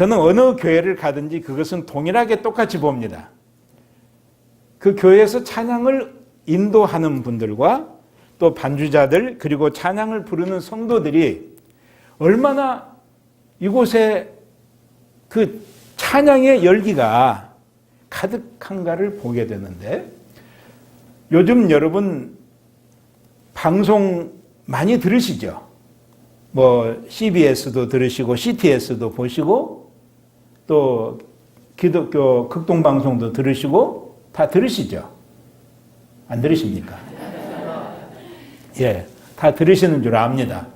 저는 어느 교회를 가든지 그것은 동일하게 똑같이 봅니다. 그 교회에서 찬양을 인도하는 분들과 또 반주자들 그리고 찬양을 부르는 성도들이 얼마나 이곳에 그 찬양의 열기가 가득한가를 보게 되는데, 요즘 여러분 방송 많이 들으시죠? 뭐 CBS도 들으시고 CTS도 보시고 또 기독교 극동방송도 들으시고 다 들으시죠? 안 들으십니까? 예, 다 들으시는 줄 압니다.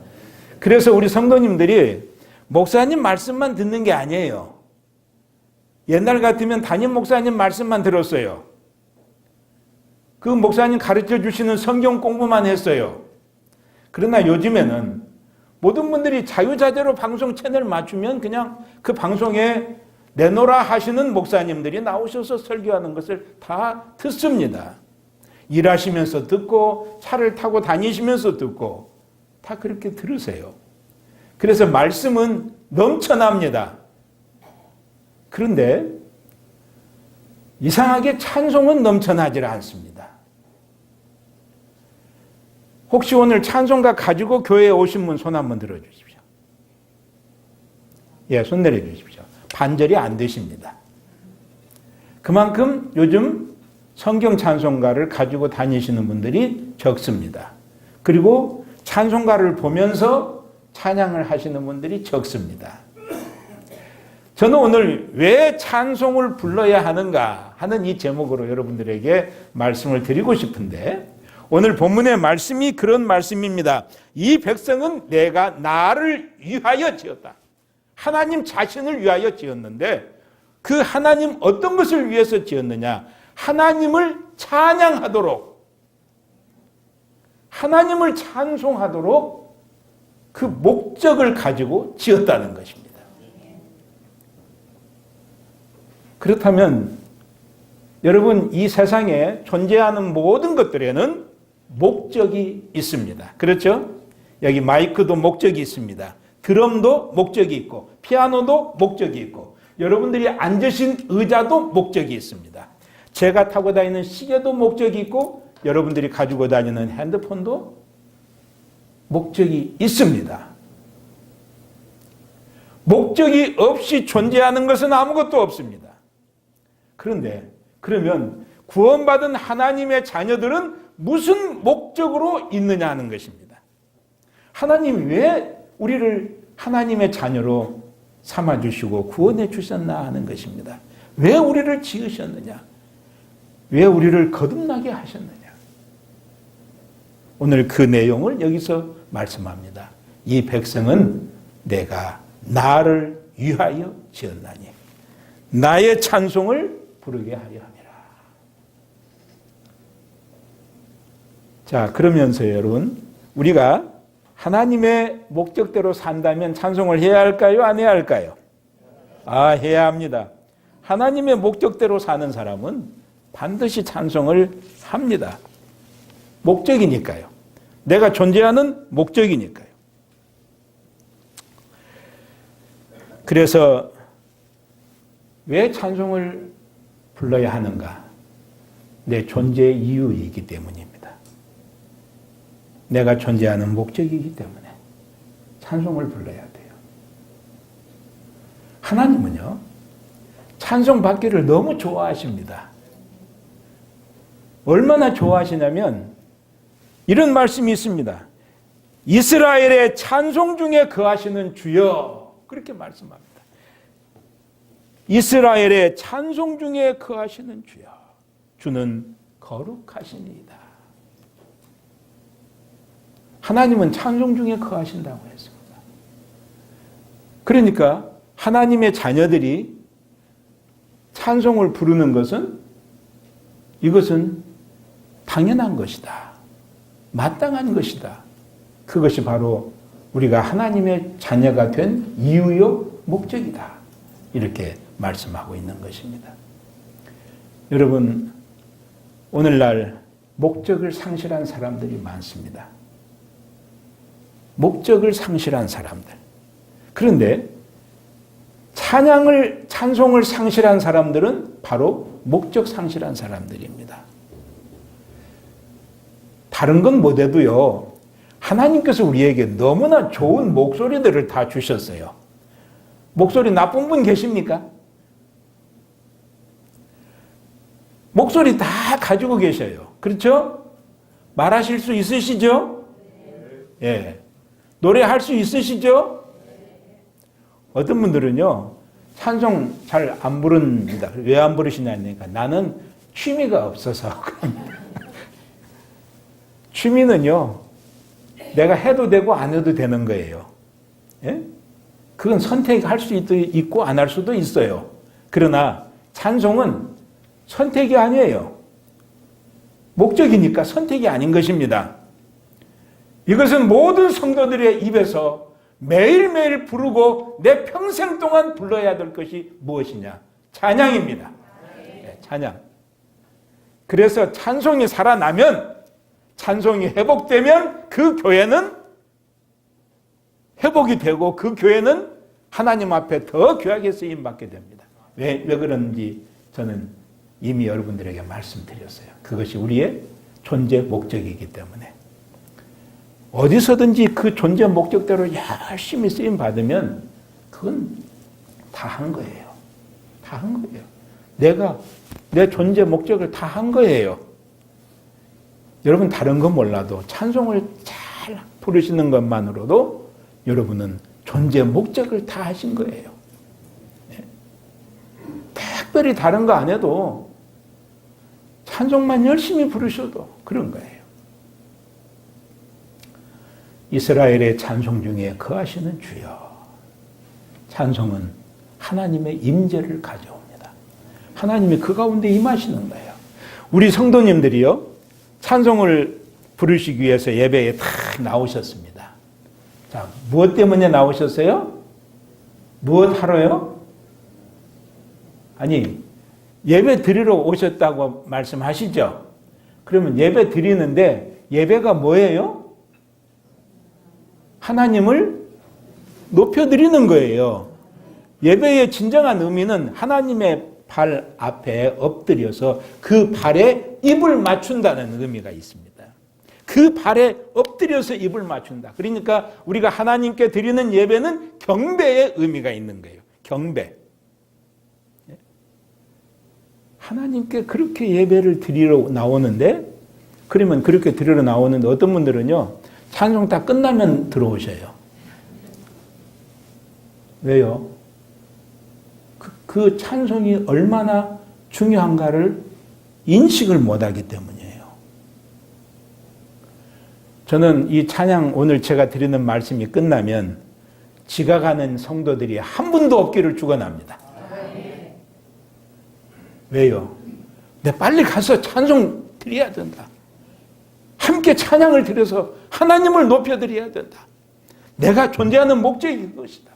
그래서 우리 성도님들이 목사님 말씀만 듣는 게 아니에요. 옛날 같으면 담임 목사님 말씀만 들었어요. 그 목사님 가르쳐 주시는 성경 공부만 했어요. 그러나 요즘에는 모든 분들이 자유자재로 방송 채널 맞추면 그냥 그 방송에 내놓으라 하시는 목사님들이 나오셔서 설교하는 것을 다 듣습니다. 일하시면서 듣고 차를 타고 다니시면서 듣고 다 그렇게 들으세요. 그래서 말씀은 넘쳐납니다. 그런데 이상하게 찬송은 넘쳐나질 않습니다. 혹시 오늘 찬송가 가지고 교회에 오신 분 손 한번 들어주십시오. 예, 손 내려주십시오. 반절이 안 되십니다. 그만큼 요즘 성경 찬송가를 가지고 다니시는 분들이 적습니다. 그리고 찬송가를 보면서 찬양을 하시는 분들이 적습니다. 저는 오늘 왜 찬송을 불러야 하는가 하는 이 제목으로 여러분들에게 말씀을 드리고 싶은데, 오늘 본문의 말씀이 그런 말씀입니다. 이 백성은 내가 나를 위하여 지었다. 하나님 자신을 위하여 지었는데 그 하나님 어떤 것을 위해서 지었느냐? 하나님을 찬양하도록, 하나님을 찬송하도록 그 목적을 가지고 지었다는 것입니다. 그렇다면 여러분, 이 세상에 존재하는 모든 것들에는 목적이 있습니다. 그렇죠? 여기 마이크도 목적이 있습니다. 드럼도 목적이 있고 피아노도 목적이 있고 여러분들이 앉으신 의자도 목적이 있습니다. 제가 타고 다니는 시계도 목적이 있고 여러분들이 가지고 다니는 핸드폰도 목적이 있습니다. 목적이 없이 존재하는 것은 아무것도 없습니다. 그런데 그러면 구원받은 하나님의 자녀들은 무슨 목적으로 있느냐 하는 것입니다. 하나님이 왜 우리를 하나님의 자녀로 삼아주시고 구원해 주셨나 하는 것입니다. 왜 우리를 지으셨느냐? 왜 우리를 거듭나게 하셨느냐? 오늘 그 내용을 여기서 말씀합니다. 이 백성은 내가 나를 위하여 지었나니 나의 찬송을 부르게 하려 함이라. 자, 그러면서 여러분, 우리가 하나님의 목적대로 산다면 찬송을 해야 할까요? 안 해야 할까요? 해야 합니다. 하나님의 목적대로 사는 사람은 반드시 찬송을 합니다. 목적이니까요. 내가 존재하는 목적이니까요. 그래서 왜 찬송을 불러야 하는가? 내 존재의 이유이기 때문입니다. 내가 존재하는 목적이기 때문에 찬송을 불러야 돼요. 하나님은요, 찬송 받기를 너무 좋아하십니다. 얼마나 좋아하시냐면 이런 말씀이 있습니다. 이스라엘의 찬송 중에 거하시는 주여, 그렇게 말씀합니다. 이스라엘의 찬송 중에 거하시는 주여, 주는 거룩하시니이다. 하나님은 찬송 중에 거하신다고 했습니다. 그러니까 하나님의 자녀들이 찬송을 부르는 것은 이것은 당연한 것이다. 마땅한 것이다. 그것이 바로 우리가 하나님의 자녀가 된 이유요 목적이다. 이렇게 말씀하고 있는 것입니다. 여러분, 오늘날 목적을 상실한 사람들이 많습니다. 목적을 상실한 사람들. 그런데 찬송을 상실한 사람들은 바로 목적 상실한 사람들입니다. 다른 건 못해도요, 하나님께서 우리에게 너무나 좋은 목소리들을 다 주셨어요. 목소리 나쁜 분 계십니까? 목소리 다 가지고 계셔요. 그렇죠? 말하실 수 있으시죠? 예. 노래할 수 있으시죠? 어떤 분들은요, 찬송 잘 안 부릅니다. 왜 안 부르시냐니까 나는 취미가 없어서. 취미는요, 내가 해도 되고 안 해도 되는 거예요. 예? 그건 선택할 수 있고 안 할 수도 있어요. 그러나 찬송은 선택이 아니에요. 목적이니까 선택이 아닌 것입니다. 이것은 모든 성도들의 입에서 매일매일 부르고 내 평생 동안 불러야 될 것이 무엇이냐? 찬양입니다. 네, 찬양. 그래서 찬송이 살아나면, 찬송이 회복되면 그 교회는 회복이 되고 그 교회는 하나님 앞에 더 귀하게 쓰임받게 됩니다. 왜 그런지 저는 이미 여러분들에게 말씀드렸어요. 그것이 우리의 존재 목적이기 때문에. 어디서든지 그 존재 목적대로 열심히 쓰임 받으면 그건 다 한 거예요. 다 한 거예요. 내가 내 존재 목적을 다 한 거예요. 여러분 다른 건 몰라도 찬송을 잘 부르시는 것만으로도 여러분은 존재 목적을 다 하신 거예요. 특별히 다른 거 안 해도 찬송만 열심히 부르셔도 그런 거예요. 이스라엘의 찬송 중에 거하시는 주여. 찬송은 하나님의 임재를 가져옵니다. 하나님이 그 가운데 임하시는 거예요. 우리 성도님들이요, 찬송을 부르시기 위해서 예배에 딱 나오셨습니다. 자, 무엇 때문에 나오셨어요? 무엇 하러요? 아니, 예배 드리러 오셨다고 말씀하시죠? 그러면 예배 드리는데 예배가 뭐예요? 하나님을 높여드리는 거예요. 예배의 진정한 의미는 하나님의 발 앞에 엎드려서 그 발에 입을 맞춘다는 의미가 있습니다. 그 발에 엎드려서 입을 맞춘다. 그러니까 우리가 하나님께 드리는 예배는 경배의 의미가 있는 거예요. 경배. 하나님께 그렇게 예배를 드리러 나오는데, 그러면 그렇게 드리러 나오는데 어떤 분들은요, 찬송 다 끝나면 들어오셔요. 왜요? 그 찬송이 얼마나 중요한가를 인식을 못하기 때문이에요. 저는 이 찬양 오늘 제가 드리는 말씀이 끝나면 지각하는 성도들이 한 분도 없기를 축원합니다. 왜요? 내 빨리 가서 찬송 드려야 된다. 함께 찬양을 드려서 하나님을 높여드려야 된다. 내가 존재하는 목적이 그것이다.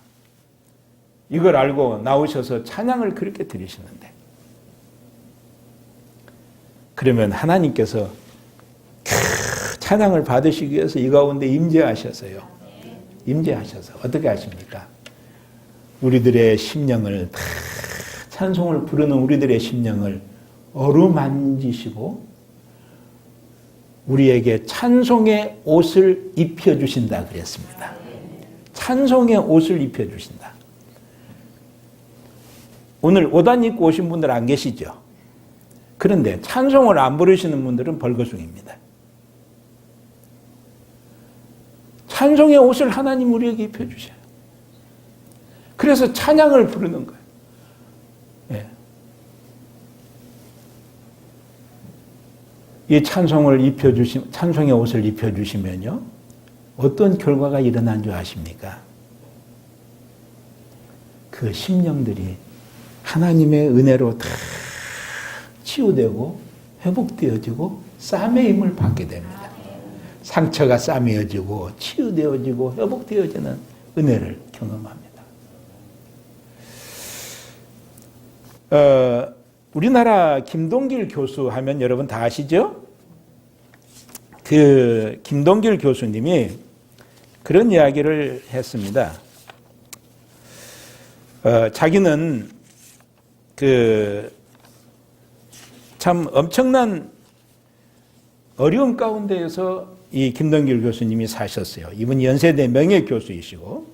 이걸 알고 나오셔서 찬양을 그렇게 드리시는데, 그러면 하나님께서 찬양을 받으시기 위해서 이 가운데 임재하셔서요. 임재하셔서 어떻게 하십니까? 우리들의 심령을 다 찬송을 부르는 우리들의 심령을 어루만지시고 우리에게 찬송의 옷을 입혀주신다 그랬습니다. 찬송의 옷을 입혀주신다. 오늘 옷안 입고 오신 분들 안 계시죠? 그런데 찬송을 안 부르시는 분들은 벌거숭입니다. 찬송의 옷을 하나님 우리에게 입혀주셔요. 그래서 찬양을 부르는 거예요. 예. 이 찬송의 옷을 입혀주시면요, 어떤 결과가 일어난 줄 아십니까? 그 심령들이 하나님의 은혜로 다 치유되고 회복되어지고 쌈의 힘을 받게 됩니다. 상처가 싸매어지고 치유되어지고 회복되어지는 은혜를 경험합니다. 우리나라 김동길 교수 하면 여러분 다 아시죠? 그 김동길 교수님이 그런 이야기를 했습니다. 자기는 참 엄청난 어려움 가운데에서 이 김동길 교수님이 사셨어요. 이분 연세대 명예 교수이시고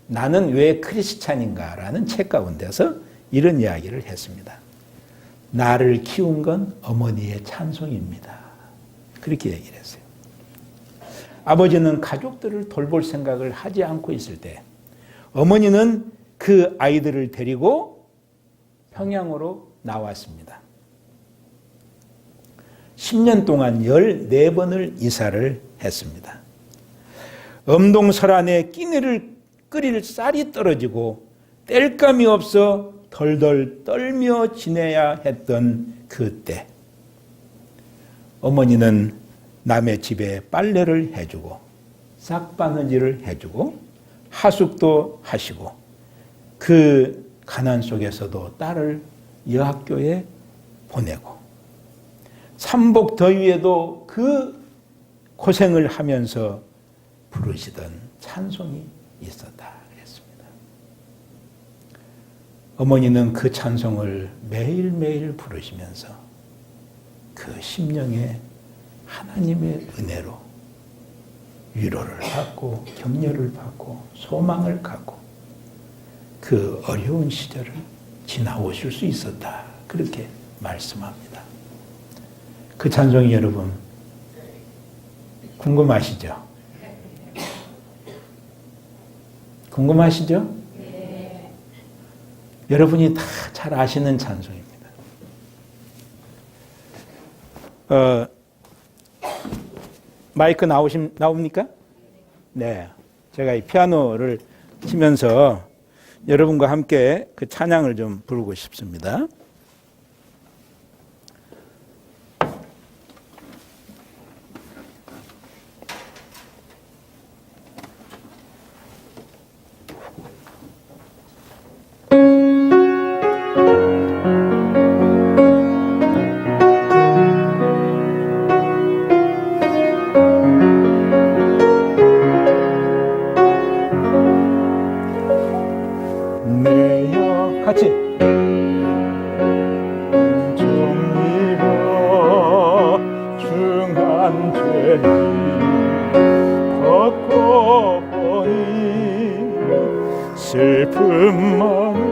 나는 왜 크리스찬인가라는 책 가운데서 이런 이야기를 했습니다. 나를 키운 건 어머니의 찬송입니다. 그렇게 얘기를 했어요. 아버지는 가족들을 돌볼 생각을 하지 않고 있을 때 어머니는 그 아이들을 데리고 평양으로 나왔습니다. 10년 동안 14번을 이사를 했습니다. 엄동설안에 끼니를 끓일 쌀이 떨어지고 뗄감이 없어 덜덜 떨며 지내야 했던 그때 어머니는 남의 집에 빨래를 해주고 싹바느질을 해주고 하숙도 하시고 그 가난 속에서도 딸을 여학교에 보내고 삼복 더위에도 그 고생을 하면서 부르시던 찬송이 있었다 그랬습니다. 어머니는 그 찬송을 매일매일 부르시면서 그 심령에 하나님의 은혜로 위로를 받고 격려를 받고 소망을 갖고 그 어려운 시절을 지나오실 수 있었다. 그렇게 말씀합니다. 그 찬송이 여러분 궁금하시죠? 궁금하시죠? 네. 여러분이 다 잘 아시는 찬송입니다. 마이크 나옵니까? 네. 제가 이 피아노를 치면서 여러분과 함께 그 찬양을 좀 부르고 싶습니다. 같이 정리가 중한 죄를 걷고 보니 슬픈 마음에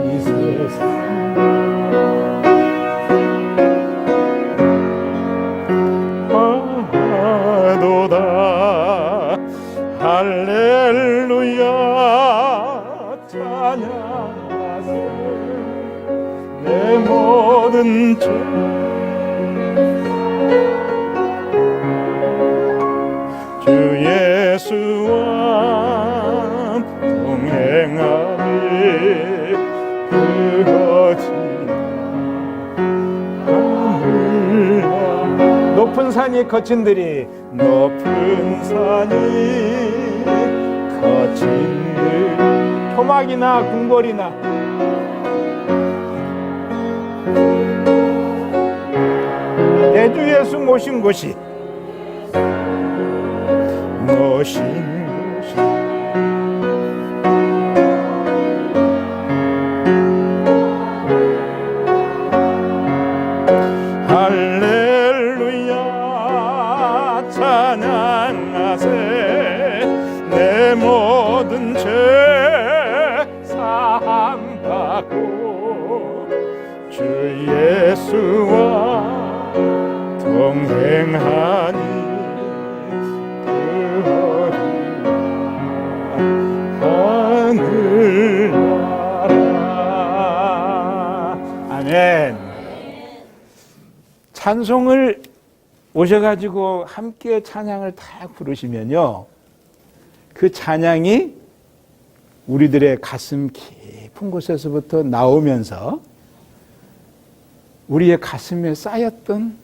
이 세상 하도다 할렐루야 찬양하세 내 모든 죄 주 예수와 동행하니 그것이나 하늘나 높은 산이 거친들이 높은 산이 거친들이 토막이나 궁궐이나 내 주 예수 모신 곳이 할렐루야 찬양하세 내 모든 죄 사함받고 주 예수와 동행하니 그 하늘나라. 아멘. 찬송을 오셔가지고 함께 찬양을 다 부르시면요, 그 찬양이 우리들의 가슴 깊은 곳에서부터 나오면서 우리의 가슴에 쌓였던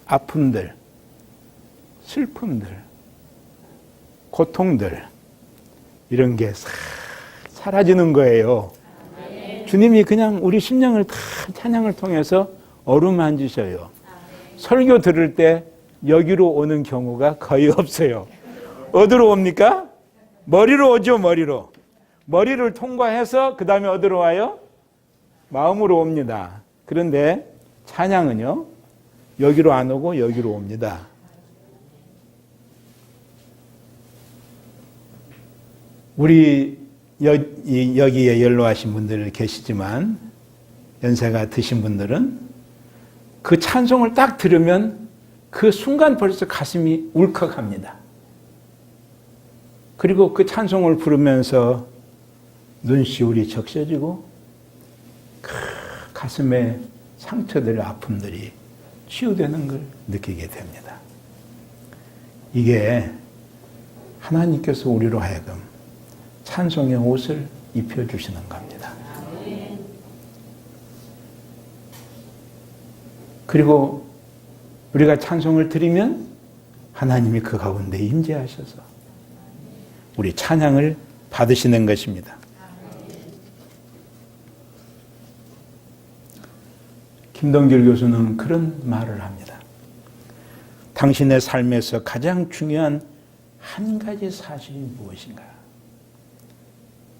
아픔들, 슬픔들, 고통들 이런 게 싹 사라지는 거예요. 주님이 그냥 우리 심령을 다 찬양을 통해서 어루만지셔요. 설교 들을 때 여기로 오는 경우가 거의 없어요. 어디로 옵니까? 머리로 오죠, 머리로. 머리를 통과해서 그 다음에 어디로 와요? 마음으로 옵니다. 그런데 찬양은요, 여기로 안 오고 여기로 옵니다. 우리 여기에 연로하신 분들 계시지만 연세가 드신 분들은 그 찬송을 딱 들으면 그 순간 벌써 가슴이 울컥합니다. 그리고 그 찬송을 부르면서 눈시울이 적셔지고 그 가슴에 상처들, 아픔들이 치유되는 걸 느끼게 됩니다. 이게 하나님께서 우리로 하여금 찬송의 옷을 입혀주시는 겁니다. 그리고 우리가 찬송을 드리면 하나님이 그 가운데 임재하셔서 우리 찬양을 받으시는 것입니다. 김동길 교수는 그런 말을 합니다. 당신의 삶에서 가장 중요한 한 가지 사실이 무엇인가?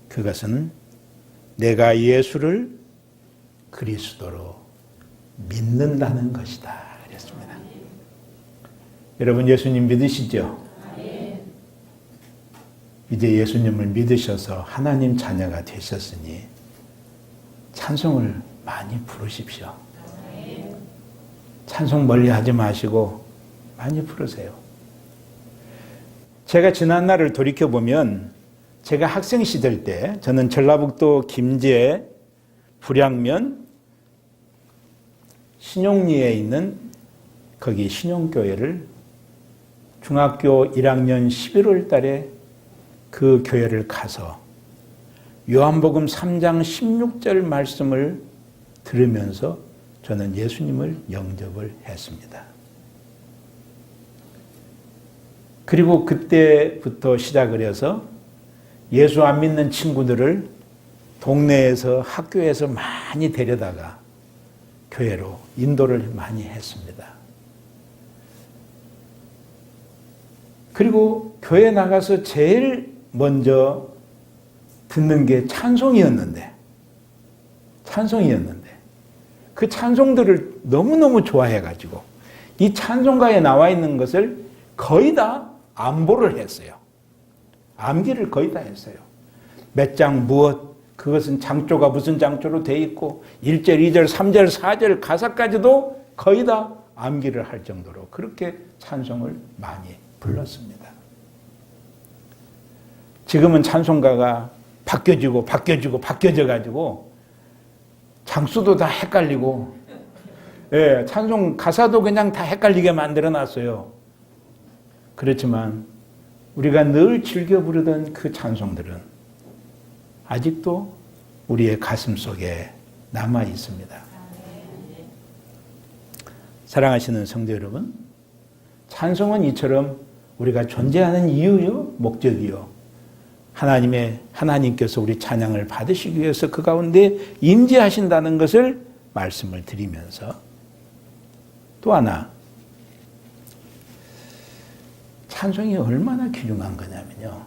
그것은 내가 예수를 그리스도로 믿는다는 것이다. 그랬습니다. 여러분 예수님 믿으시죠? 이제 예수님을 믿으셔서 하나님 자녀가 되셨으니 찬송을 많이 부르십시오. 찬송 멀리 하지 마시고 많이 부르세요. 제가 지난날을 돌이켜보면 제가 학생 시절 때 저는 전라북도 김제 불양면 신용리에 있는 거기 신용교회를 중학교 1학년 11월 달에 그 교회를 가서 요한복음 3장 16절 말씀을 들으면서 저는 예수님을 영접을 했습니다. 그리고 그때부터 시작을 해서 예수 안 믿는 친구들을 동네에서 학교에서 많이 데려다가 교회로 인도를 많이 했습니다. 그리고 교회 나가서 제일 먼저 듣는 게 찬송이었는데 그 찬송들을 너무너무 좋아해가지고 이 찬송가에 나와 있는 것을 거의 다 암보를 했어요. 암기를 거의 다 했어요. 몇 장 무엇, 그것은 장조가 무슨 장조로 돼 있고 1절, 2절, 3절, 4절 가사까지도 거의 다 암기를 할 정도로 그렇게 찬송을 많이 불렀습니다. 지금은 찬송가가 바뀌어져가지고 장수도 다 헷갈리고 찬송 가사도 그냥 다 헷갈리게 만들어놨어요. 그렇지만 우리가 늘 즐겨 부르던 그 찬송들은 아직도 우리의 가슴 속에 남아 있습니다. 사랑하시는 성도 여러분, 찬송은 이처럼 우리가 존재하는 이유요, 목적이요. 하나님께서 우리 찬양을 받으시기 위해서 그 가운데 임재하신다는 것을 말씀을 드리면서 또 하나, 찬송이 얼마나 귀중한 거냐면요.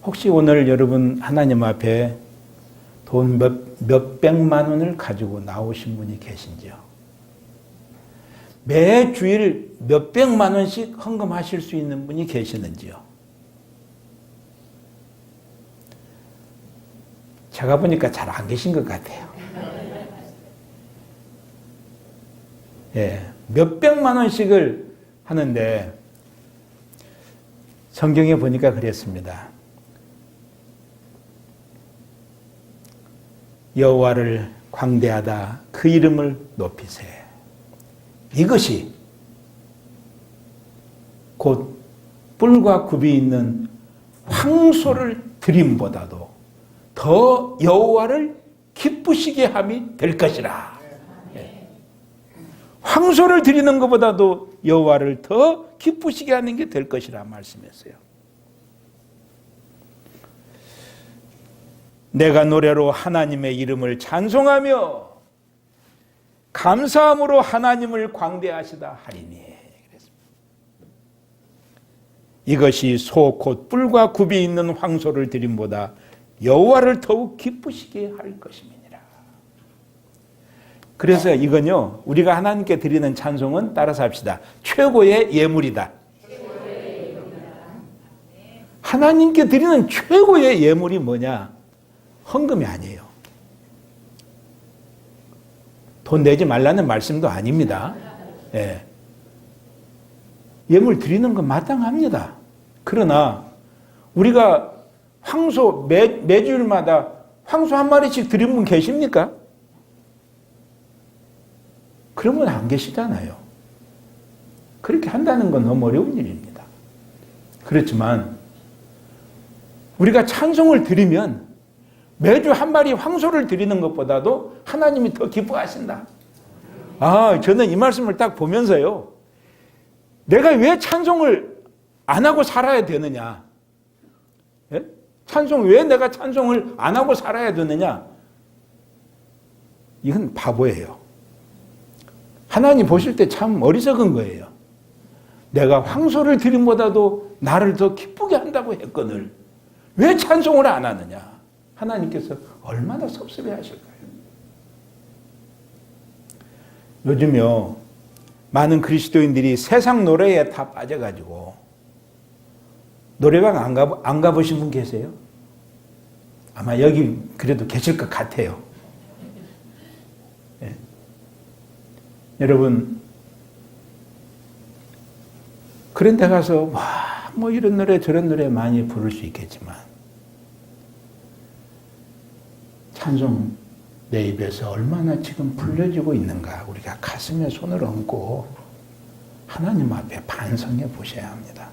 혹시 오늘 여러분 하나님 앞에 돈 몇백만 원을 가지고 나오신 분이 계신지요? 매 주일 몇백만 원씩 헌금하실 수 있는 분이 계시는지요? 제가 보니까 잘 안 계신 것 같아요. 몇백만 원씩을 하는데 성경에 보니까 그랬습니다. 여호와를 광대하다 그 이름을 높이세. 이것이 곧 뿔과 굽이 있는 황소를 드림보다도 더 여호와를 기쁘시게 함이 될 것이라. 황소를 드리는 것보다도 여호와를 더 기쁘시게 하는 게 될 것이라 말씀했어요. 내가 노래로 하나님의 이름을 찬송하며 감사함으로 하나님을 광대하시다 하리니. 이것이 소 곧 뿔과 굽이 있는 황소를 드림보다 여호와를 더욱 기쁘시게 할 것임이니라. 그래서 이건요, 우리가 하나님께 드리는 찬송은 따라서 합시다. 최고의 예물이다. 하나님께 드리는 최고의 예물이 뭐냐? 헌금이 아니에요. 돈 내지 말라는 말씀도 아닙니다. 예. 예물 드리는 건 마땅합니다. 그러나 우리가 황소 매주일마다 황소 한 마리씩 드린 분 계십니까? 그런 분 안 계시잖아요. 그렇게 한다는 건 너무 어려운 일입니다. 그렇지만 우리가 찬송을 드리면 매주 한 마리 황소를 드리는 것보다도 하나님이 더 기뻐하신다. 저는 이 말씀을 딱 보면서요, 내가 왜 찬송을 안 하고 살아야 되느냐? 예? 왜 내가 찬송을 안 하고 살아야 되느냐? 이건 바보예요. 하나님 보실 때 참 어리석은 거예요. 내가 황소를 드림보다도 나를 더 기쁘게 한다고 했거늘 왜 찬송을 안 하느냐? 하나님께서 얼마나 섭섭해 하실까요? 요즘요, 많은 그리스도인들이 세상 노래에 다 빠져가지고 노래방 안 가보신 분 계세요? 아마 여기 그래도 계실 것 같아요. 예. 여러분, 그런 데 가서 뭐 이런 노래 저런 노래 많이 부를 수 있겠지만 찬송 내 입에서 얼마나 지금 불려지고 있는가 우리가 가슴에 손을 얹고 하나님 앞에 반성해 보셔야 합니다.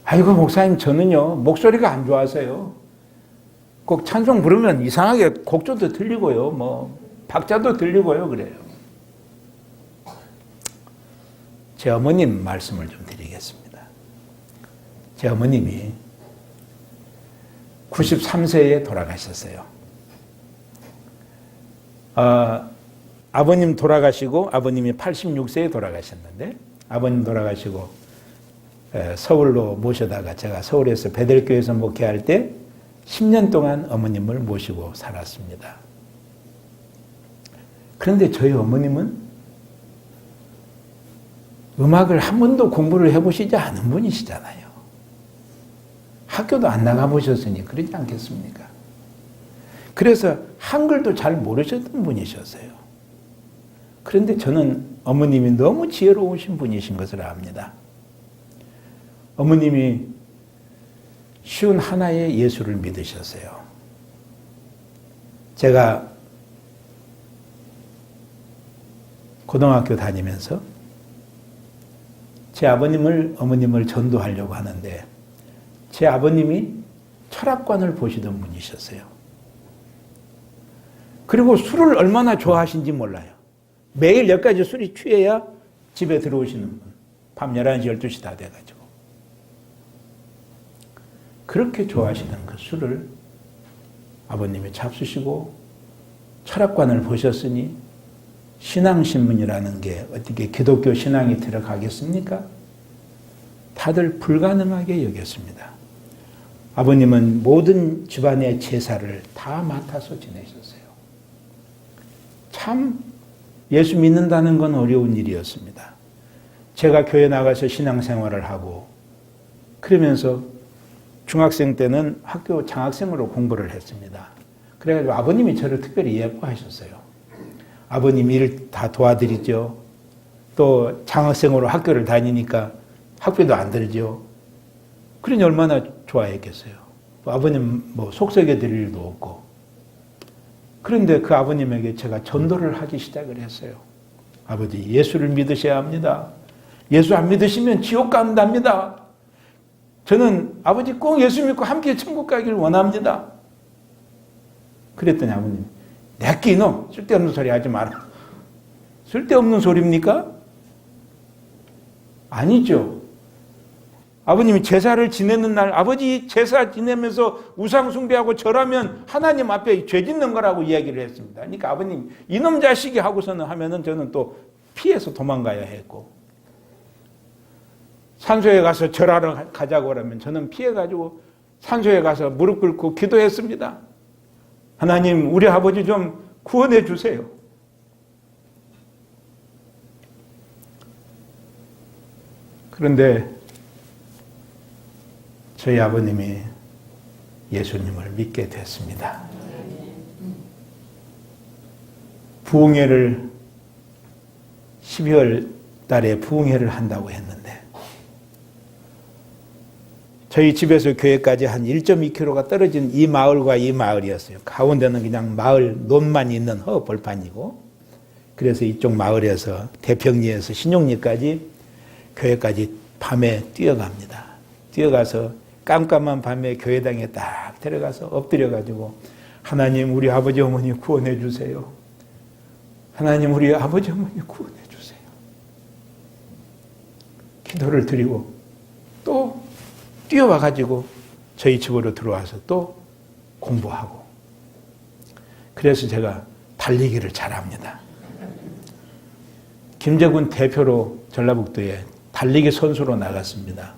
아이고 목사님 저는요 목소리가 안 좋아서요 꼭 찬송 부르면 이상하게 곡조도 들리고요 뭐 박자도 들리고요 그래요. 제 어머님 말씀을 좀 드리겠습니다. 제 어머님이 93세에 돌아가셨어요. 아버님 돌아가시고 아버님이 86세에 돌아가셨는데 아버님 돌아가시고 서울로 모셔다가 제가 서울에서 베델교회에서 목회할 때 10년 동안 어머님을 모시고 살았습니다. 그런데 저희 어머님은 음악을 한 번도 공부를 해보시지 않은 분이시잖아요. 학교도 안 나가보셨으니 그러지 않겠습니까? 그래서 한글도 잘 모르셨던 분이셨어요. 그런데 저는 어머님이 너무 지혜로우신 분이신 것을 압니다. 어머님이 쉬운 하나의 예수를 믿으셨어요. 제가 고등학교 다니면서 제 어머님을 전도하려고 하는데 제 아버님이 철학관을 보시던 분이셨어요. 그리고 술을 얼마나 좋아하신지 몰라요. 매일 여기까지 술이 취해야 집에 들어오시는 분. 밤 11시, 12시 다 돼가지고. 그렇게 좋아하시던 그 술을 아버님이 잡수시고 철학관을 보셨으니 신앙신문이라는 게 어떻게 기독교 신앙이 들어가겠습니까? 다들 불가능하게 여겼습니다. 아버님은 모든 집안의 제사를 다 맡아서 지내셨어요. 참 예수 믿는다는 건 어려운 일이었습니다. 제가 교회 나가서 신앙생활을 하고 그러면서 중학생 때는 학교 장학생으로 공부를 했습니다. 그래가지고 아버님이 저를 특별히 예뻐하셨어요. 아버님 일 다 도와드리죠. 또 장학생으로 학교를 다니니까 학비도 안 들죠. 그러니 얼마나 좋아했겠어요. 아버님 뭐 속썩여 드릴 일도 없고. 그런데 그 아버님에게 제가 전도를 하기 시작을 했어요. 아버지 예수를 믿으셔야 합니다. 예수 안 믿으시면 지옥 간답니다. 저는 아버지 꼭 예수 믿고 함께 천국 가길 원합니다. 그랬더니 아버님 내끼 이놈 쓸데없는 소리 하지 마라. 쓸데없는 소리입니까? 아니죠. 아버님이 제사를 지내는 날 아버지 제사 지내면서 우상 숭배하고 절하면 하나님 앞에 죄 짓는 거라고 이야기를 했습니다. 그러니까 아버님 이놈 자식이 하고서는 하면은 저는 또 피해서 도망가야 했고 산소에 가서 절하러 가자고 그러면 저는 피해가지고 산소에 가서 무릎 꿇고 기도했습니다. 하나님, 우리 아버지 좀 구원해 주세요. 그런데 저희 아버님이 예수님을 믿게 됐습니다. 부흥회를 12월 달에 부흥회를 한다고 했는데 저희 집에서 교회까지 한 1.2km가 떨어진 이 마을과 이 마을이었어요. 가운데는 그냥 마을 논만 있는 벌판이고, 그래서 이쪽 마을에서 대평리에서 신용리까지 교회까지 밤에 뛰어갑니다. 뛰어가서 깜깜한 밤에 교회당에 딱 들어가서 엎드려가지고 하나님, 우리 아버지 어머니 구원해 주세요. 하나님, 우리 아버지 어머니 구원해 주세요. 기도를 드리고 또 뛰어와가지고 저희 집으로 들어와서 또 공부하고, 그래서 제가 달리기를 잘합니다. 김재군 대표로 전라북도에 달리기 선수로 나갔습니다.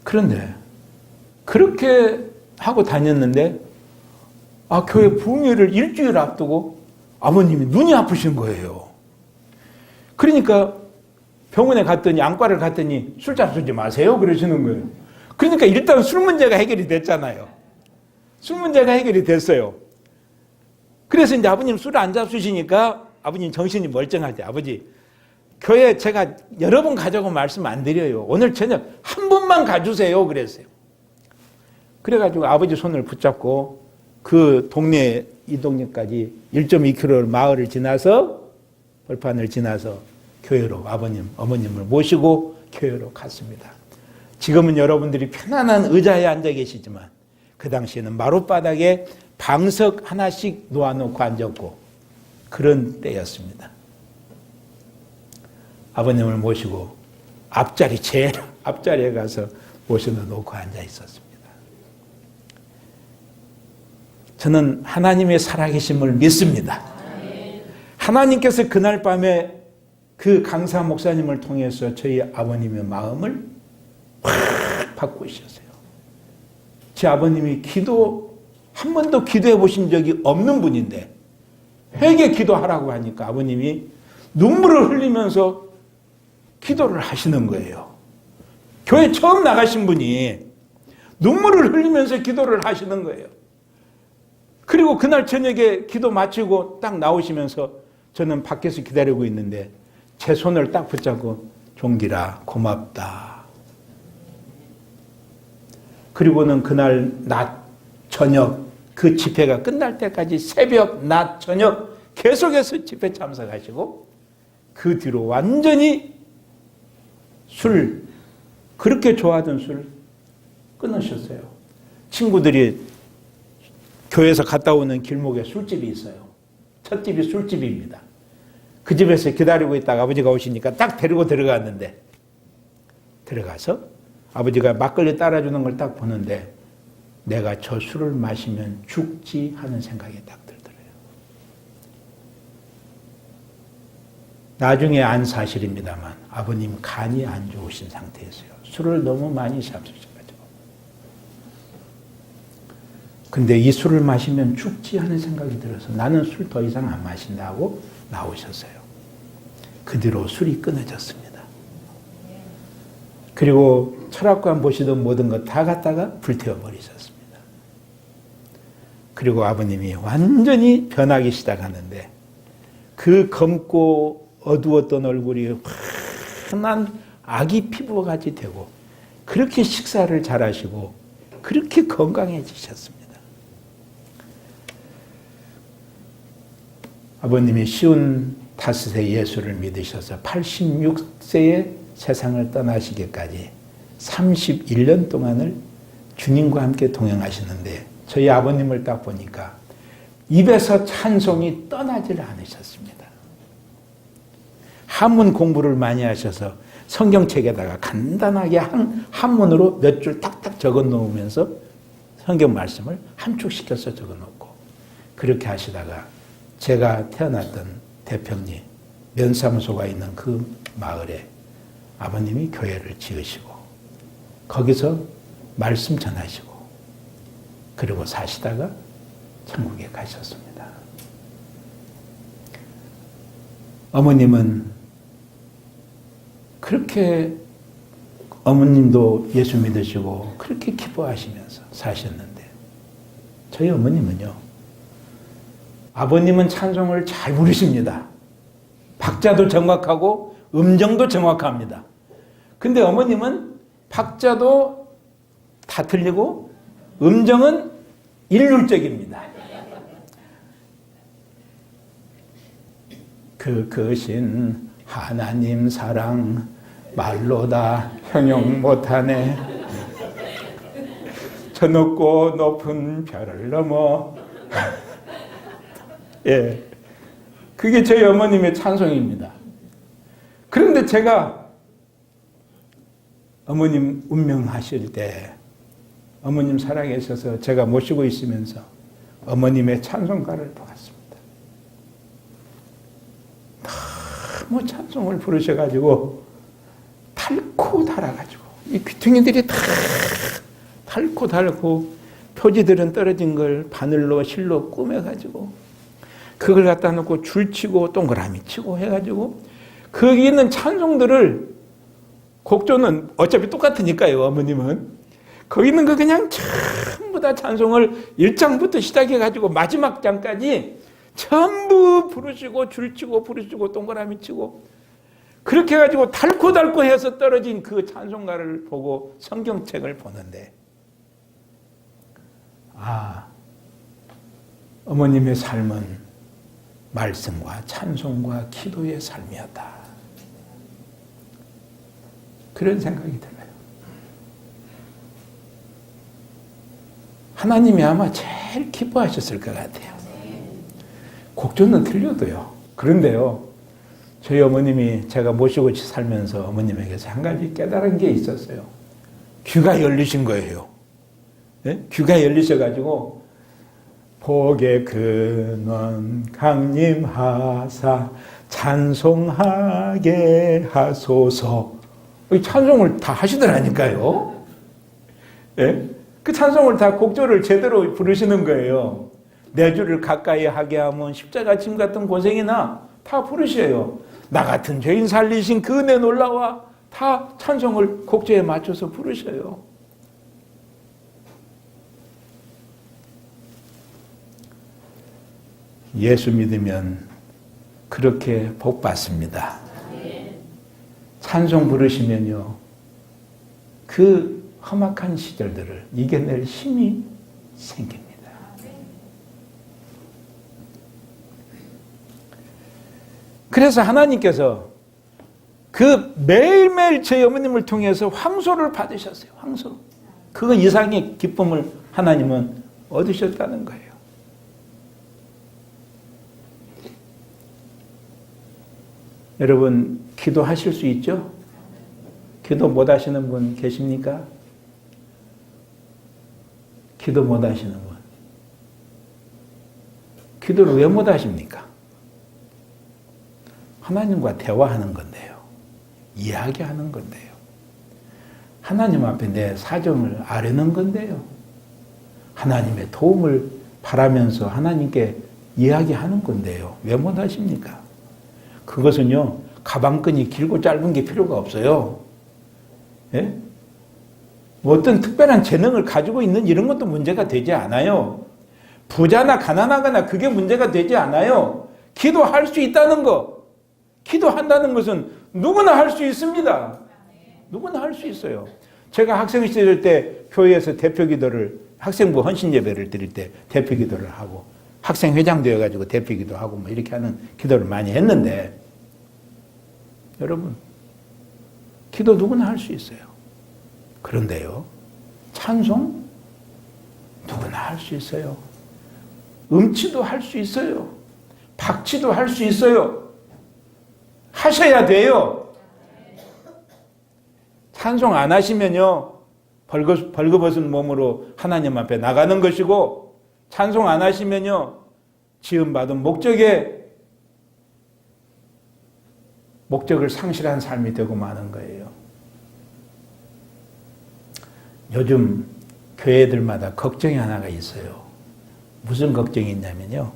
그런데 그렇게 하고 다녔는데 교회 부흥회를 일주일 앞두고 아버님이 눈이 아프신 거예요. 그러니까 병원에 갔더니, 안과를 갔더니 술 잡수지 마세요 그러시는 거예요. 그러니까 일단 술 문제가 해결이 됐잖아요. 술 문제가 해결이 됐어요. 그래서 이제 아버님 술 안 잡수시니까 아버님 정신이 멀쩡할 때, 아버지 교회 제가 여러 번 가자고 말씀 안 드려요. 오늘 저녁 한 번만 가주세요 그랬어요. 그래가지고 아버지 손을 붙잡고 그 동네, 이 동네까지 1.2km 마을을 지나서, 벌판을 지나서 교회로 아버님, 어머님을 모시고 교회로 갔습니다. 지금은 여러분들이 편안한 의자에 앉아 계시지만 그 당시에는 마룻바닥에 방석 하나씩 놓아놓고 앉았고 그런 때였습니다. 아버님을 모시고 앞자리, 제일 앞자리에 가서 모셔다 놓고 앉아 있었습니다. 저는 하나님의 살아계심을 믿습니다. 하나님께서 그날 밤에 그 강사 목사님을 통해서 저희 아버님의 마음을 확 바꾸셨어요. 제 아버님이 한 번도 기도해 보신 적이 없는 분인데 회개 기도하라고 하니까 아버님이 눈물을 흘리면서 기도를 하시는 거예요. 교회 처음 나가신 분이 눈물을 흘리면서 기도를 하시는 거예요. 그리고 그날 저녁에 기도 마치고 딱 나오시면서 저는 밖에서 기다리고 있는데 제 손을 딱 붙잡고, 종길아 고맙다. 그리고는 그날 낮, 저녁, 그 집회가 끝날 때까지 새벽, 낮, 저녁 계속해서 집회 참석하시고, 그 뒤로 완전히 술, 그렇게 좋아하던 술 끊으셨어요. 친구들이 교회에서 갔다 오는 길목에 술집이 있어요. 첫 집이 술집입니다. 그 집에서 기다리고 있다가 아버지가 오시니까 딱 데리고 들어갔는데, 들어가서 아버지가 막걸리 따라주는 걸 딱 보는데 내가 저 술을 마시면 죽지 하는 생각이 딱 들더래요. 나중에 안 사실입니다만 아버님 간이 안 좋으신 상태였어요. 술을 너무 많이 잡수셔가지고. 근데 이 술을 마시면 죽지 하는 생각이 들어서 나는 술 더 이상 안 마신다고 나오셨어요. 그 뒤로 술이 끊어졌습니다. 그리고 철학관 보시던 모든 것 다 갖다가 불태워버리셨습니다. 그리고 아버님이 완전히 변하기 시작하는데 그 검고 어두웠던 얼굴이 환한 아기 피부같이 되고 그렇게 식사를 잘하시고 그렇게 건강해지셨습니다. 아버님이 쉬운 5세 예수를 믿으셔서 86세에 세상을 떠나시기까지 31년 동안을 주님과 함께 동행하시는데 저희 아버님을 딱 보니까 입에서 찬송이 떠나질 않으셨습니다. 한문 공부를 많이 하셔서 성경책에다가 간단하게 한문으로 몇 줄 탁탁 적어 놓으면서 성경 말씀을 함축시켜서 적어 놓고 그렇게 하시다가 제가 태어났던 대평리 면사무소가 있는 그 마을에 아버님이 교회를 지으시고 거기서 말씀 전하시고 그리고 사시다가 천국에 가셨습니다. 어머님은 그렇게 어머님도 예수 믿으시고 그렇게 기뻐하시면서 사셨는데 저희 어머님은요. 아버님은 찬송을 잘 부르십니다. 박자도 정확하고 음정도 정확합니다. 근데 어머님은 박자도 다 틀리고 음정은 일률적입니다. 그것인 하나님 사랑 말로 다 형용 못하네. 저 높고 높은 별을 넘어. 예, 그게 저희 어머님의 찬송입니다. 그런데 제가 어머님 운명하실 때 어머님 살아계셔서 제가 모시고 있으면서 어머님의 찬송가를 보았습니다. 너무 찬송을 부르셔가지고 달고 달아가지고 이 귀퉁이들이 다 달고 달고 표지들은 떨어진 걸 바늘로 실로 꾸며가지고 그걸 갖다 놓고 줄치고 동그라미 치고 해가지고 거기 있는 찬송들을 곡조는 어차피 똑같으니까요. 어머님은 거기 있는 거 그냥 전부 다 찬송을 1장부터 시작해가지고 마지막 장까지 전부 부르시고 줄치고 부르시고 동그라미 치고 그렇게 해가지고 달고 해서 떨어진 그 찬송가를 보고 성경책을 보는데 어머님의 삶은 말씀과 찬송과 기도의 삶이었다. 그런 생각이 들어요. 하나님이 아마 제일 기뻐하셨을 것 같아요. 곡조는 틀려도요. 그런데요. 저희 어머님이 제가 모시고 살면서 어머님에게서 한 가지 깨달은 게 있었어요. 귀가 열리신 거예요. 네? 귀가 열리셔가지고 복의 근원 강림하사 찬송하게 하소서. 이 찬송을 다 하시더라니까요. 네? 그 찬송을 다 곡조를 제대로 부르시는 거예요. 내 주를 가까이 하게 하면 십자가 짐 같은 고생이나 다 부르셔요. 나 같은 죄인 살리신 그 은혜 놀라와 다 찬송을 곡조에 맞춰서 부르셔요. 예수 믿으면 그렇게 복 받습니다. 찬송 부르시면요. 그 험악한 시절들을 이겨낼 힘이 생깁니다. 그래서 하나님께서 그 매일매일 제 어머님을 통해서 황소를 받으셨어요. 황소. 그 이상의 기쁨을 하나님은 얻으셨다는 거예요. 여러분 기도하실 수 있죠? 기도 못 하시는 분 계십니까? 기도 못 하시는 분. 기도를 왜 못 하십니까? 하나님과 대화하는 건데요. 이야기하는 건데요. 하나님 앞에 내 사정을 아뢰는 건데요. 하나님의 도움을 바라면서 하나님께 이야기하는 건데요. 왜 못 하십니까? 그것은요. 가방끈이 길고 짧은 게 필요가 없어요. 예? 뭐 어떤 특별한 재능을 가지고 있는 이런 것도 문제가 되지 않아요. 부자나 가난하거나 그게 문제가 되지 않아요. 기도할 수 있다는 거. 기도한다는 것은 누구나 할 수 있습니다. 누구나 할 수 있어요. 제가 학생 시절 때 교회에서 대표 기도를 학생부 헌신 예배를 드릴 때 대표 기도를 하고 학생 회장 되어 가지고 대표 기도하고 뭐 이렇게 하는 기도를 많이 했는데 여러분 기도 누구나 할 수 있어요. 그런데요. 찬송 누구나 할 수 있어요. 음치도 할 수 있어요. 박치도 할 수 있어요. 하셔야 돼요. 찬송 안 하시면요. 벌거벗은 몸으로 하나님 앞에 나가는 것이고 찬송 안 하시면요. 지음받은 목적에 목적을 상실한 삶이 되고 마는 거예요. 요즘 교회들마다 걱정이 하나가 있어요. 무슨 걱정이 있냐면요.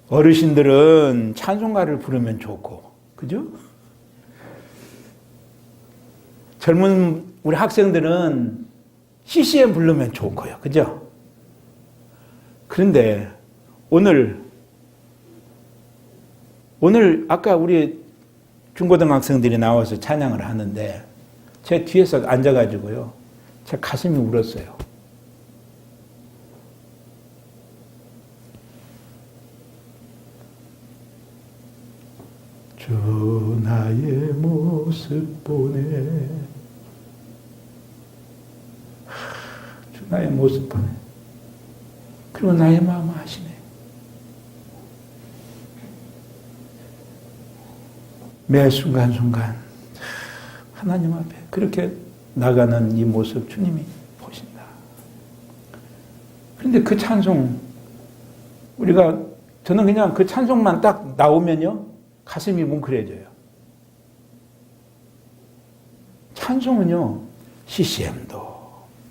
어르신들은 찬송가를 부르면 좋고, 그죠? 젊은 우리 학생들은 CCM 부르면 좋고요. 그죠? 그런데 오늘 아까 우리 중고등학생들이 나와서 찬양을 하는데 제 뒤에서 앉아가지고요. 제 가슴이 울었어요. 주 나의 모습 보네. 주 나의 모습 보네. 그리고 나의 마음 아시네. 매 순간순간 하나님 앞에 그렇게 나가는 이 모습 주님이 보신다. 그런데 그 찬송 저는 그냥 그 찬송만 딱 나오면요 가슴이 뭉클해져요. 찬송은요 CCM도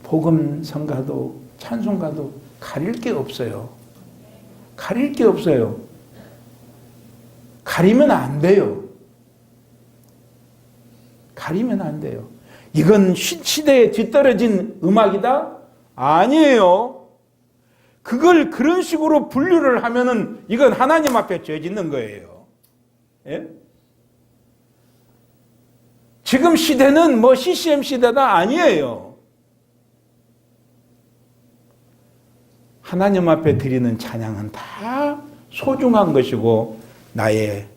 복음 성가도 찬송가도 가릴 게 없어요. 가릴 게 없어요. 가리면 안 돼요. 가리면 안 돼요. 이건 시대에 뒤떨어진 음악이다? 아니에요. 그걸 그런 식으로 분류를 하면은 이건 하나님 앞에 죄 짓는 거예요. 예? 지금 시대는 뭐 CCM 시대다? 아니에요. 하나님 앞에 드리는 찬양은 다 소중한 것이고 나의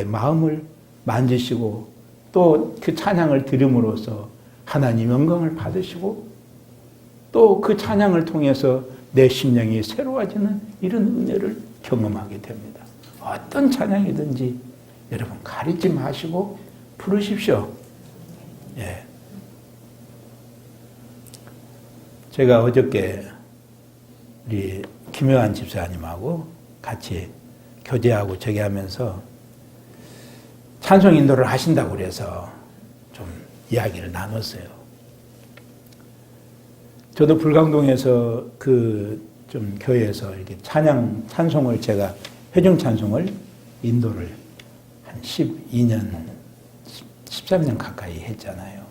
마음을 만지시고 또 그 찬양을 들음으로써 하나님 영광을 받으시고 또 그 찬양을 통해서 내 심령이 새로워지는 이런 은혜를 경험하게 됩니다. 어떤 찬양이든지 여러분 가리지 마시고 부르십시오. 예. 제가 어저께 우리 김효한 집사님하고 같이 교제하고 저기 하면서 찬송 인도를 하신다고 그래서 좀 이야기를 나눴어요. 저도 불광동에서 좀 교회에서 이렇게 찬송을 제가 회중 찬송을 인도를 한 12년, 13년 가까이 했잖아요.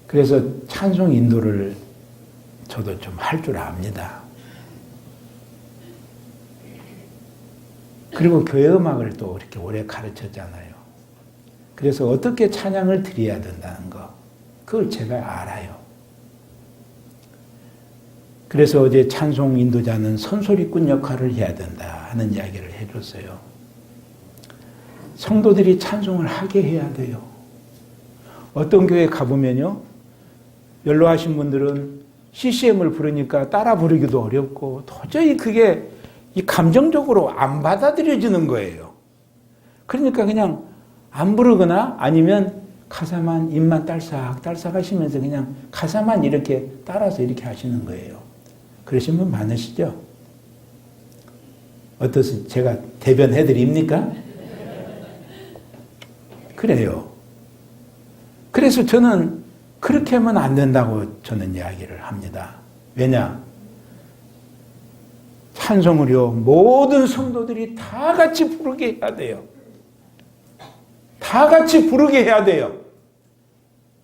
그래서 찬송 인도를 저도 좀 할 줄 압니다. 그리고 교회 음악을 또 이렇게 오래 가르쳤잖아요. 그래서 어떻게 찬양을 드려야 된다는 거, 그걸 제가 알아요. 그래서 어제 찬송 인도자는 선소리꾼 역할을 해야 된다 하는 이야기를 해줬어요. 성도들이 찬송을 하게 해야 돼요. 어떤 교회 가보면요, 연로하신 분들은 CCM을 부르니까 따라 부르기도 어렵고 도저히 그게 이 감정적으로 안 받아들여지는 거예요. 그러니까 그냥 안 부르거나 아니면 가사만 입만 딸싹딸싹 하시면서 그냥 가사만 이렇게 따라서 이렇게 하시는 거예요. 그러신 분 많으시죠? 어떠세요? 제가 대변해 드립니까? 그래요. 그래서 저는 그렇게 하면 안 된다고 저는 이야기를 합니다. 왜냐? 찬송을요, 모든 성도들이 다 같이 부르게 해야 돼요. 다 같이 부르게 해야 돼요.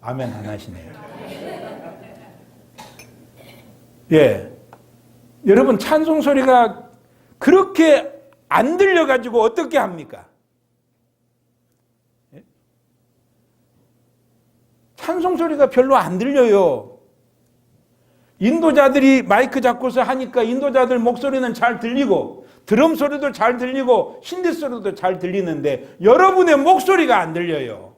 아멘 안 하시네요. 예. 여러분, 찬송 소리가 그렇게 안 들려가지고 어떻게 합니까? 예? 찬송 소리가 별로 안 들려요. 인도자들이 마이크 잡고서 하니까 인도자들 목소리는 잘 들리고 드럼 소리도 잘 들리고 신디 소리도 잘 들리는데 여러분의 목소리가 안 들려요.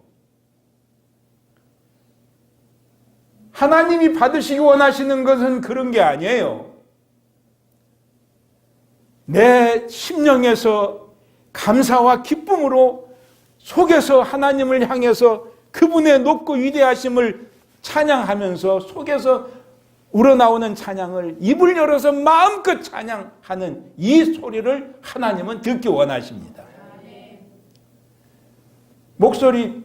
하나님이 받으시기 원하시는 것은 그런 게 아니에요. 내 심령에서 감사와 기쁨으로 속에서 하나님을 향해서 그분의 높고 위대하심을 찬양하면서 속에서 우러나오는 찬양을 입을 열어서 마음껏 찬양하는 이 소리를 하나님은 듣기 원하십니다. 목소리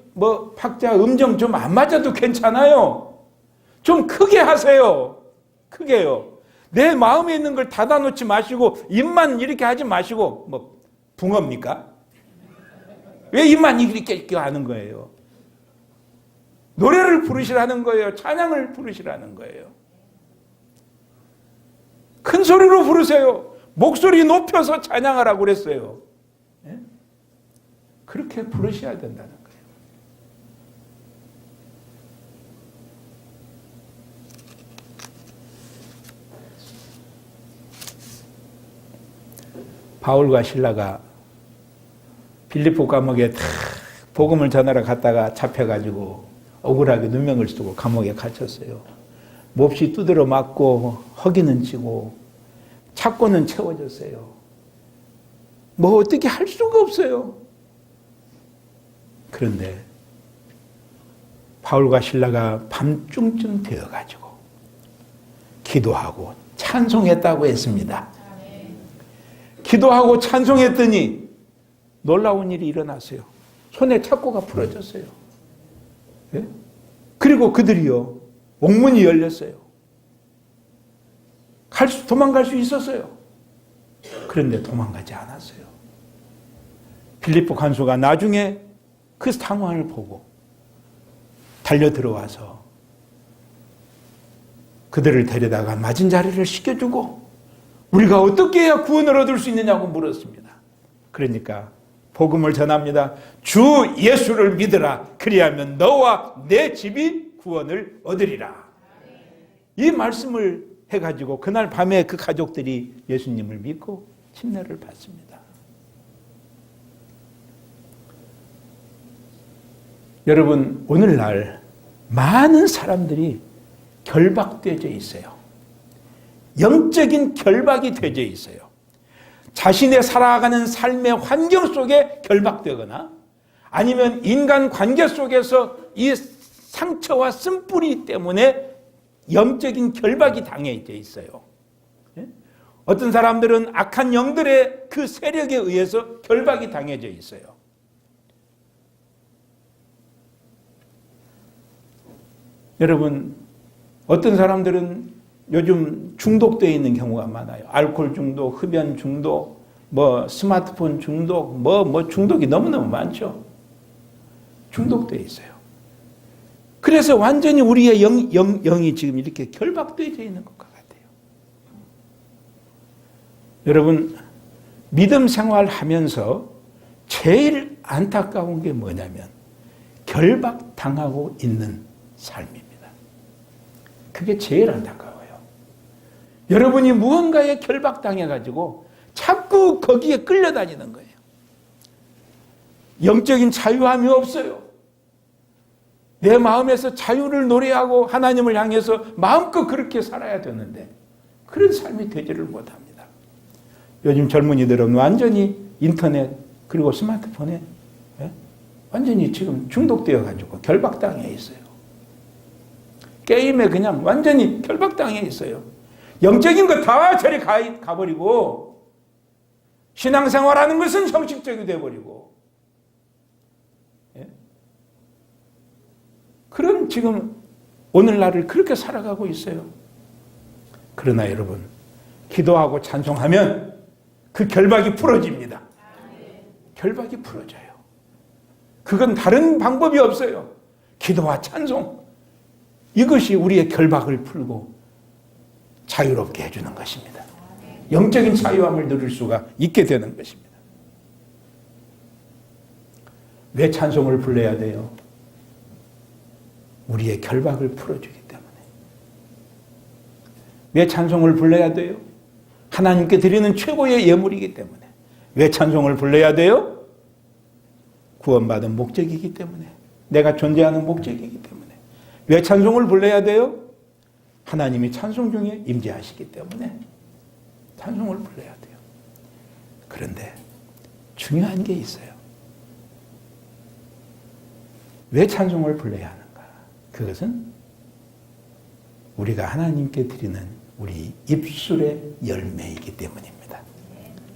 박자 음정 좀 안 맞아도 괜찮아요. 좀 크게 하세요. 크게요. 내 마음에 있는 걸 닫아놓지 마시고 입만 이렇게 하지 마시고 붕어입니까? 왜 입만 이렇게 하는 거예요? 노래를 부르시라는 거예요. 찬양을 부르시라는 거예요. 큰 소리로 부르세요. 목소리 높여서 찬양하라고 그랬어요. 네? 그렇게 부르셔야 된다는 거예요. 바울과 실라가 빌립보 감옥에 다 복음을 전하러 갔다가 잡혀가지고 억울하게 누명을 쓰고 감옥에 갇혔어요. 몹시 두드려 맞고 허기는 지고 착고는 채워졌어요. 어떻게 할 수가 없어요. 그런데 바울과 실라가 밤중쯤 되어가지고 기도하고 찬송했다고 했습니다. 기도하고 찬송했더니 놀라운 일이 일어났어요. 손에 착고가 풀어졌어요. 예? 그리고 그들이요, 옥문이 열렸어요. 도망갈 수 있었어요. 그런데 도망가지 않았어요. 빌립보 간수가 나중에 그 상황을 보고 달려 들어와서 그들을 데려다가 맞은 자리를 씻겨주고 우리가 어떻게 해야 구원을 얻을 수 있느냐고 물었습니다. 그러니까 복음을 전합니다. 주 예수를 믿으라. 그리하면 너와 내 집이 구원을 얻으리라. 이 말씀을 해가지고 그날 밤에 그 가족들이 예수님을 믿고 침례를 받습니다. 여러분, 오늘날 많은 사람들이 결박되어 있어요. 영적인 결박이 되어 있어요. 자신의 살아가는 삶의 환경 속에 결박되거나 아니면 인간 관계 속에서 이 상처와 쓴뿌리 때문에 영적인 결박이 당해져 있어요. 어떤 사람들은 악한 영들의 그 세력에 의해서 결박이 당해져 있어요. 여러분, 어떤 사람들은 요즘 중독되어 있는 경우가 많아요. 알코올 중독, 흡연 중독, 스마트폰 중독, 중독이 너무너무 많죠. 중독되어 있어요. 그래서 완전히 우리의 영이 지금 이렇게 결박되어 있는 것 같아요. 여러분, 믿음 생활하면서 제일 안타까운 게 뭐냐면 결박당하고 있는 삶입니다. 그게 제일 안타까워요. 여러분이 무언가에 결박당해가지고 자꾸 거기에 끌려다니는 거예요. 영적인 자유함이 없어요. 내 마음에서 자유를 노래하고 하나님을 향해서 마음껏 그렇게 살아야 되는데 그런 삶이 되지를 못합니다. 요즘 젊은이들은 완전히 인터넷 그리고 스마트폰에 완전히 지금 중독되어가지고 결박당해 있어요. 게임에 그냥 완전히 결박당해 있어요. 영적인 거 다 저리 가버리고 신앙생활하는 것은 형식적이 되어버리고 그런 지금 오늘날을 그렇게 살아가고 있어요. 그러나 여러분, 기도하고 찬송하면 그 결박이 풀어집니다. 결박이 풀어져요. 그건 다른 방법이 없어요. 기도와 찬송, 이것이 우리의 결박을 풀고 자유롭게 해주는 것입니다. 영적인 자유함을 누릴 수가 있게 되는 것입니다. 왜 찬송을 불러야 돼요? 우리의 결박을 풀어주기 때문에. 왜 찬송을 불러야 돼요? 하나님께 드리는 최고의 예물이기 때문에. 왜 찬송을 불러야 돼요? 구원받은 목적이기 때문에. 내가 존재하는 목적이기 때문에. 왜 찬송을 불러야 돼요? 하나님이 찬송 중에 임재하시기 때문에 찬송을 불러야 돼요. 그런데 중요한 게 있어요. 왜 찬송을 불러야 하는가? 그것은 우리가 하나님께 드리는 우리 입술의 열매이기 때문입니다.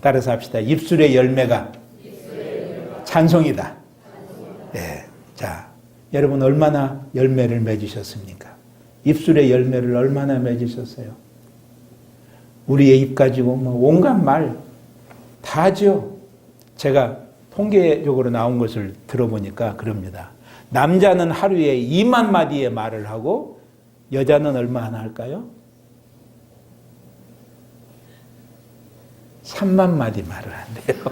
따라서 합시다. 입술의 열매가 찬송이다. 네. 자, 여러분 얼마나 열매를 맺으셨습니까? 입술의 열매를 얼마나 맺으셨어요? 우리의 입 가지고 뭐 온갖 말 다 하죠. 제가 통계적으로 나온 것을 들어보니까 그럽니다. 남자는 하루에 2만 마디의 말을 하고 여자는 얼마나 할까요? 3만 마디 말을 한대요.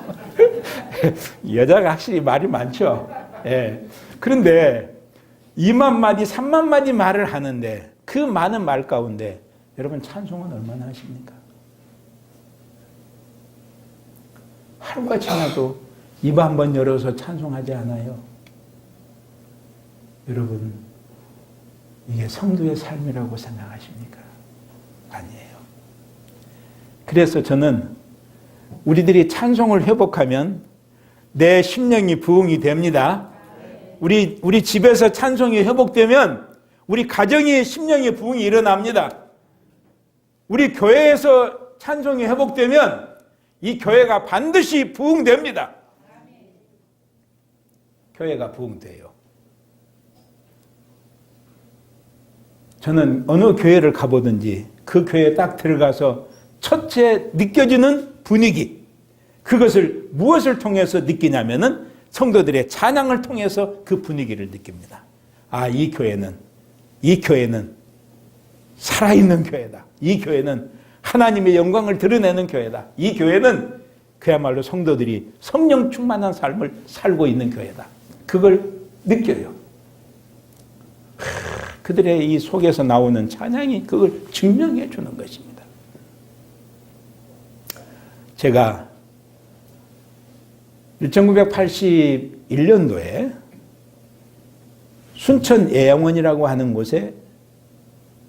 여자가 확실히 말이 많죠. 예. 그런데 2만 마디, 3만 마디 말을 하는데 그 많은 말 가운데 여러분 찬송은 얼마나 하십니까? 하루가 지나도 입 한번 열어서 찬송하지 않아요. 여러분 이게 성도의 삶이라고 생각하십니까? 아니에요. 그래서 저는 우리들이 찬송을 회복하면 내 심령이 부흥이 됩니다. 우리 집에서 찬송이 회복되면 우리 가정의 심령의 부흥이 일어납니다. 우리 교회에서 찬송이 회복되면 이 교회가 반드시 부흥됩니다. 교회가 부흥돼요. 저는 어느 교회를 가보든지 그 교회에 딱 들어가서 첫째 느껴지는 분위기, 그것을 무엇을 통해서 느끼냐면은 성도들의 찬양을 통해서 그 분위기를 느낍니다. 아, 이 교회는 살아있는 교회다. 이 교회는 하나님의 영광을 드러내는 교회다. 이 교회는 그야말로 성도들이 성령 충만한 삶을 살고 있는 교회다. 그걸 느껴요. 그들의 이 속에서 나오는 찬양이 그걸 증명해 주는 것입니다. 제가 1981년도에 순천 애양원이라고 하는 곳에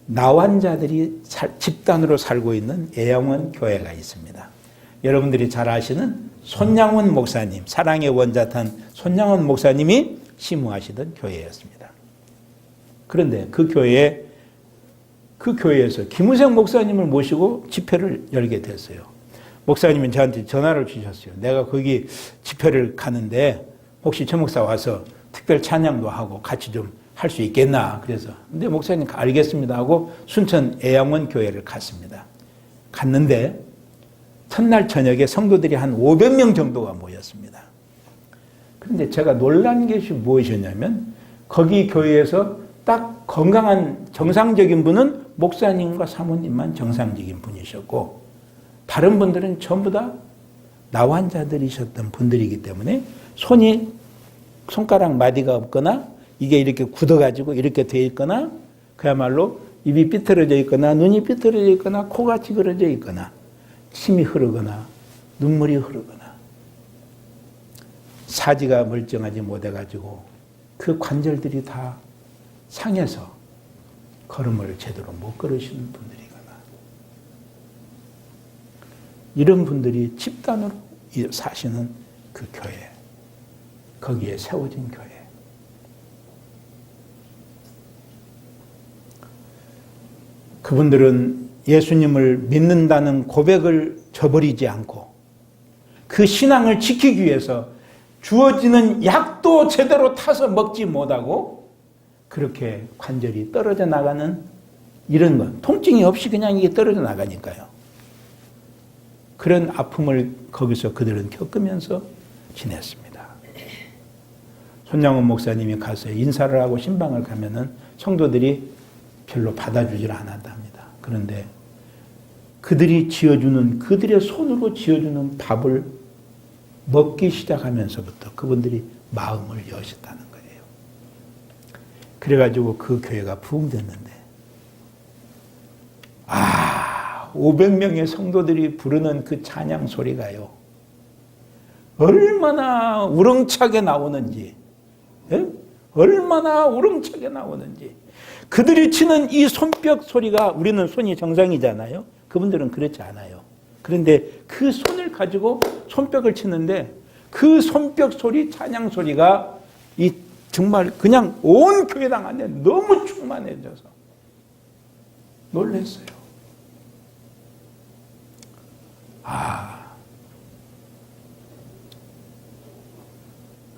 나환자들이 집단으로 살고 있는 애양원 교회가 있습니다. 여러분들이 잘 아시는 손양원 목사님, 사랑의 원자탄 손양원 목사님이 심우하시던 교회였습니다. 그런데 그 교회에서 김우생 목사님을 모시고 집회를 열게 됐어요. 목사님은 저한테 전화를 주셨어요. 내가 거기 집회를 가는데 혹시 저 목사 와서 특별 찬양도 하고 같이 좀 할 수 있겠나. 그래서 근데 목사님 알겠습니다 하고 순천 애양원 교회를 갔습니다. 갔는데 첫날 저녁에 성도들이 한 500명 정도가 모였습니다. 그런데 제가 놀란 것이 무엇이었냐면 거기 교회에서 딱 건강한 정상적인 분은 목사님과 사모님만 정상적인 분이셨고 다른 분들은 전부 다 나환자들이셨던 분들이기 때문에 손가락 마디가 없거나 이게 이렇게 굳어가지고 이렇게 돼 있거나 그야말로 입이 삐뚤어져 있거나 눈이 삐뚤어져 있거나 코가 찌그러져 있거나 침이 흐르거나 눈물이 흐르거나 사지가 멀쩡하지 못해가지고 그 관절들이 다 상해서 걸음을 제대로 못 걸으시는 분들이거나 이런 분들이 집단으로 사시는 그 교회, 거기에 세워진 교회. 그분들은 예수님을 믿는다는 고백을 저버리지 않고 그 신앙을 지키기 위해서 주어지는 약도 제대로 타서 먹지 못하고 그렇게 관절이 떨어져 나가는 이런 건 통증이 없이 그냥 이게 떨어져 나가니까요. 그런 아픔을 거기서 그들은 겪으면서 지냈습니다. 손양원 목사님이 가서 인사를 하고 신방을 가면은 성도들이 별로 받아주질 않았답니다. 그런데 그들이 그들의 손으로 지어주는 밥을 먹기 시작하면서부터 그분들이 마음을 여셨다는 거예요. 그래가지고 그 교회가 부흥됐는데 500명의 성도들이 부르는 그 찬양 소리가요. 얼마나 우렁차게 나오는지, 얼마나 우렁차게 나오는지. 그들이 치는 이 손뼉 소리가 우리는 손이 정상이잖아요. 그분들은 그렇지 않아요. 그런데 그 손을 가지고 손뼉을 치는데 그 손뼉 소리, 찬양 소리가 정말 그냥 온 교회당 안에 너무 충만해져서 놀랐어요.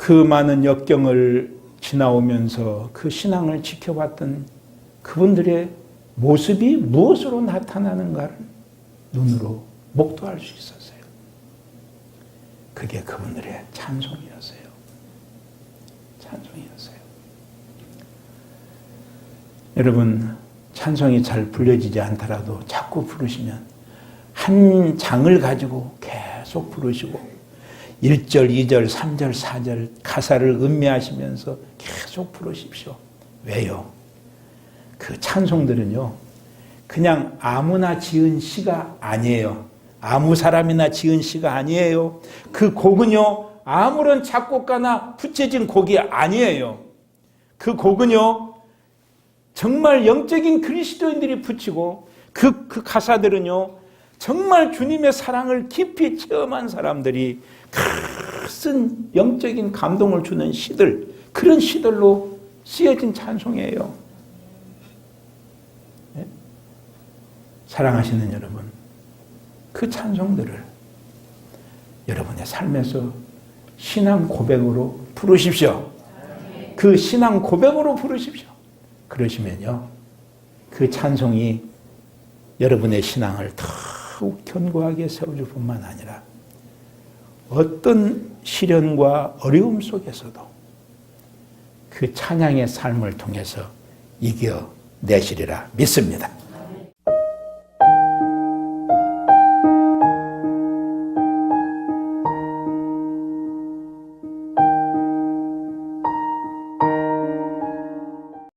그 많은 역경을 지나오면서 그 신앙을 지켜왔던 그분들의 모습이 무엇으로 나타나는가를 눈으로 목도할 수 있었어요. 그게 그분들의 찬송이었어요. 찬송이었어요. 여러분, 찬송이 잘 불려지지 않더라도 자꾸 부르시면 한 장을 가지고 계속 부르시고 1절, 2절, 3절, 4절 가사를 음미하시면서 계속 부르십시오. 왜요? 그 찬송들은요, 그냥 아무나 지은 시가 아니에요. 아무 사람이나 지은 시가 아니에요. 그 곡은요, 아무런 작곡가나 붙여진 곡이 아니에요. 그 곡은요, 정말 영적인 그리스도인들이 붙이고 그 가사들은요, 정말 주님의 사랑을 깊이 체험한 사람들이 큰 영적인 감동을 주는 시들, 그런 시들로 쓰여진 찬송이에요. 네? 사랑하시는 여러분, 그 찬송들을 여러분의 삶에서 신앙 고백으로 부르십시오. 그 신앙 고백으로 부르십시오. 그러시면요, 그 찬송이 여러분의 신앙을 더욱 견고하게 세워줄 뿐만 아니라 어떤 시련과 어려움 속에서도 그 찬양의 삶을 통해서 이겨내시리라 믿습니다.